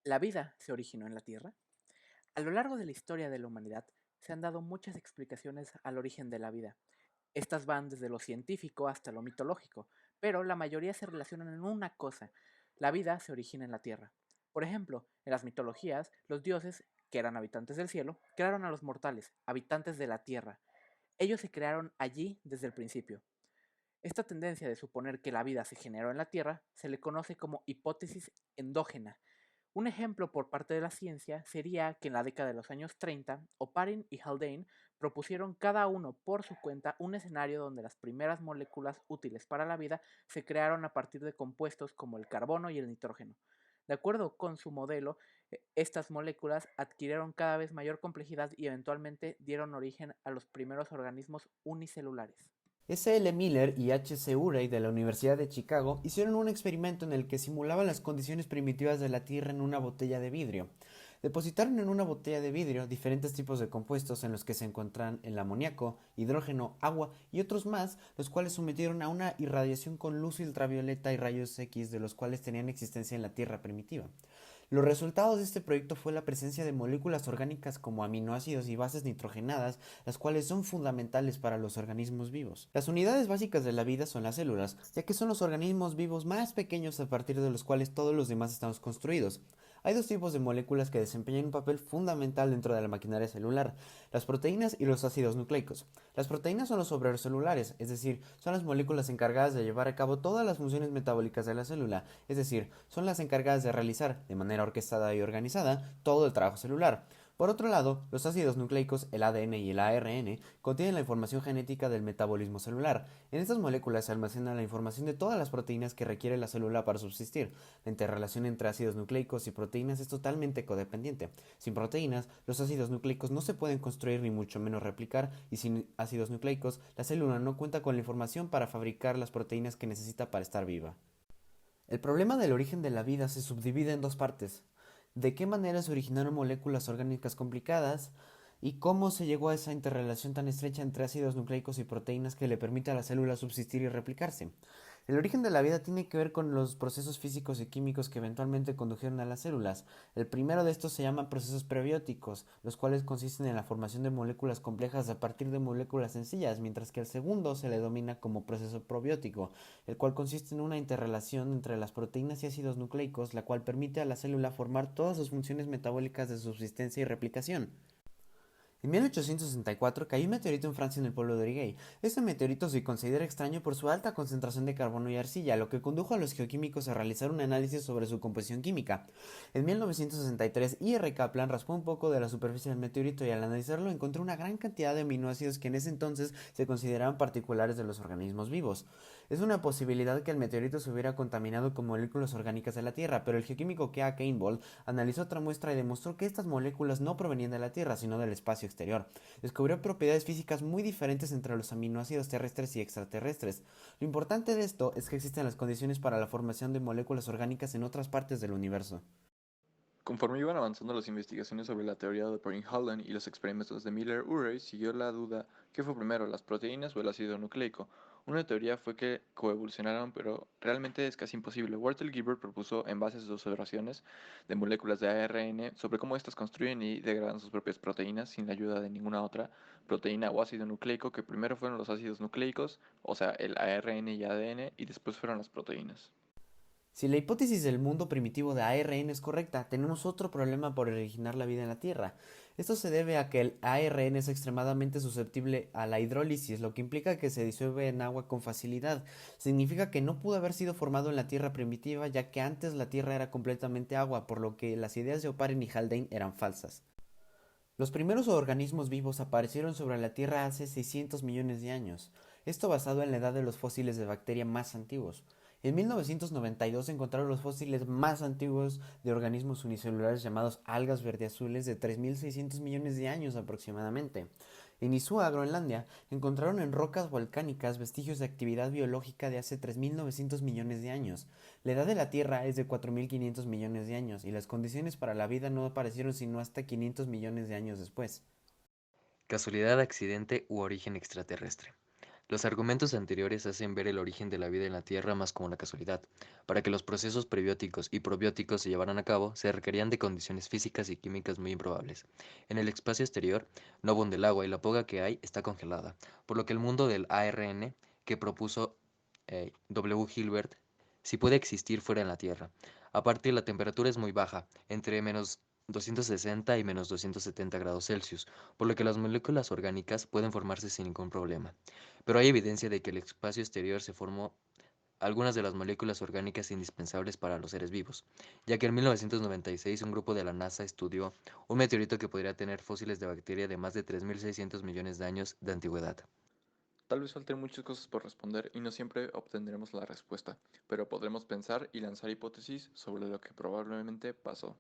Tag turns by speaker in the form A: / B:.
A: ¿La vida se originó en la Tierra? A lo largo de la historia de la humanidad se han dado muchas explicaciones al origen de la vida. Estas van desde lo científico hasta lo mitológico, pero la mayoría se relacionan en una cosa: la vida se origina en la Tierra. Por ejemplo, en las mitologías, los dioses, que eran habitantes del cielo, crearon a los mortales, habitantes de la Tierra. Ellos se crearon allí desde el principio. Esta tendencia de suponer que la vida se generó en la Tierra se le conoce como hipótesis endógena. Un ejemplo por parte de la ciencia sería que en la década de los años 30, Oparin y Haldane propusieron cada uno por su cuenta un escenario donde las primeras moléculas útiles para la vida se crearon a partir de compuestos como el carbono y el nitrógeno. De acuerdo con su modelo, estas moléculas adquirieron cada vez mayor complejidad y eventualmente dieron origen a los primeros organismos unicelulares.
B: S. L. Miller y H. C. Urey de la Universidad de Chicago hicieron un experimento en el que simulaban las condiciones primitivas de la Tierra en una botella de vidrio. Depositaron en una botella de vidrio diferentes tipos de compuestos en los que se encuentran el amoníaco, hidrógeno, agua y otros más, los cuales sometieron a una irradiación con luz ultravioleta y rayos X de los cuales tenían existencia en la Tierra primitiva. Los resultados de este proyecto fue la presencia de moléculas orgánicas como aminoácidos y bases nitrogenadas, las cuales son fundamentales para los organismos vivos. Las unidades básicas de la vida son las células, ya que son los organismos vivos más pequeños a partir de los cuales todos los demás estamos construidos. Hay dos tipos de moléculas que desempeñan un papel fundamental dentro de la maquinaria celular: las proteínas y los ácidos nucleicos. Las proteínas son los obreros celulares, es decir, son las moléculas encargadas de llevar a cabo todas las funciones metabólicas de la célula, es decir, son las encargadas de realizar, de manera orquestada y organizada, todo el trabajo celular. Por otro lado, los ácidos nucleicos, el ADN y el ARN, contienen la información genética del metabolismo celular. En estas moléculas se almacena la información de todas las proteínas que requiere la célula para subsistir. La interrelación entre ácidos nucleicos y proteínas es totalmente codependiente. Sin proteínas, los ácidos nucleicos no se pueden construir ni mucho menos replicar, y sin ácidos nucleicos, la célula no cuenta con la información para fabricar las proteínas que necesita para estar viva. El problema del origen de la vida se subdivide en dos partes: de qué manera se originaron moléculas orgánicas complicadas y cómo se llegó a esa interrelación tan estrecha entre ácidos nucleicos y proteínas que le permite a la célula subsistir y replicarse. El origen de la vida tiene que ver con los procesos físicos y químicos que eventualmente condujeron a las células. El primero de estos se llama procesos prebióticos, los cuales consisten en la formación de moléculas complejas a partir de moléculas sencillas, mientras que el segundo se le domina como proceso probiótico, el cual consiste en una interrelación entre las proteínas y ácidos nucleicos, la cual permite a la célula formar todas sus funciones metabólicas de subsistencia y replicación. En 1864 cayó un meteorito en Francia en el pueblo de Origuey. Este meteorito se considera extraño por su alta concentración de carbono y arcilla, lo que condujo a los geoquímicos a realizar un análisis sobre su composición química. En 1963, I. R. Kaplan raspó un poco de la superficie del meteorito y al analizarlo encontró una gran cantidad de aminoácidos que en ese entonces se consideraban particulares de los organismos vivos. Es una posibilidad que el meteorito se hubiera contaminado con moléculas orgánicas de la Tierra, pero el geoquímico K. Cainbold analizó otra muestra y demostró que estas moléculas no provenían de la Tierra, sino del espacio exterior. Descubrió propiedades físicas muy diferentes entre los aminoácidos terrestres y extraterrestres. Lo importante de esto es que existen las condiciones para la formación de moléculas orgánicas en otras partes del universo.
C: Conforme iban avanzando las investigaciones sobre la teoría de Perrin-Haldane y los experimentos de Miller-Urey, siguió la duda: ¿qué fue primero, las proteínas o el ácido nucleico? Una teoría fue que coevolucionaron, pero realmente es casi imposible. Walter Gilbert propuso, en base a sus observaciones de moléculas de ARN, sobre cómo éstas construyen y degradan sus propias proteínas sin la ayuda de ninguna otra proteína o ácido nucleico, que primero fueron los ácidos nucleicos, o sea, el ARN y ADN, y después fueron las proteínas.
B: Si la hipótesis del mundo primitivo de ARN es correcta, tenemos otro problema por originar la vida en la Tierra. Esto se debe a que el ARN es extremadamente susceptible a la hidrólisis, lo que implica que se disuelve en agua con facilidad. Significa que no pudo haber sido formado en la Tierra primitiva, ya que antes la Tierra era completamente agua, por lo que las ideas de Oparin y Haldane eran falsas. Los primeros organismos vivos aparecieron sobre la Tierra hace 600 millones de años, esto basado en la edad de los fósiles de bacteria más antiguos. En 1992 se encontraron los fósiles más antiguos de organismos unicelulares llamados algas verdeazules de 3.600 millones de años aproximadamente. En Isua, Groenlandia, encontraron en rocas volcánicas vestigios de actividad biológica de hace 3.900 millones de años. La edad de la Tierra es de 4.500 millones de años y las condiciones para la vida no aparecieron sino hasta 500 millones de años después.
D: Casualidad, accidente u origen extraterrestre. Los argumentos anteriores hacen ver el origen de la vida en la Tierra más como una casualidad. Para que los procesos prebióticos y probióticos se llevaran a cabo, se requerían de condiciones físicas y químicas muy improbables. En el espacio exterior no abunda el agua y la poca que hay está congelada, por lo que el mundo del ARN que propuso W. Hilbert sí puede existir fuera en la Tierra. Aparte, la temperatura es muy baja, entre menos 260 y menos 270 grados Celsius, por lo que las moléculas orgánicas pueden formarse sin ningún problema. Pero hay evidencia de que el espacio exterior se formó algunas de las moléculas orgánicas indispensables para los seres vivos, ya que en 1996 un grupo de la NASA estudió un meteorito que podría tener fósiles de bacteria de más de 3.600 millones de años de antigüedad.
C: Tal vez falten muchas cosas por responder y no siempre obtendremos la respuesta, pero podremos pensar y lanzar hipótesis sobre lo que probablemente pasó.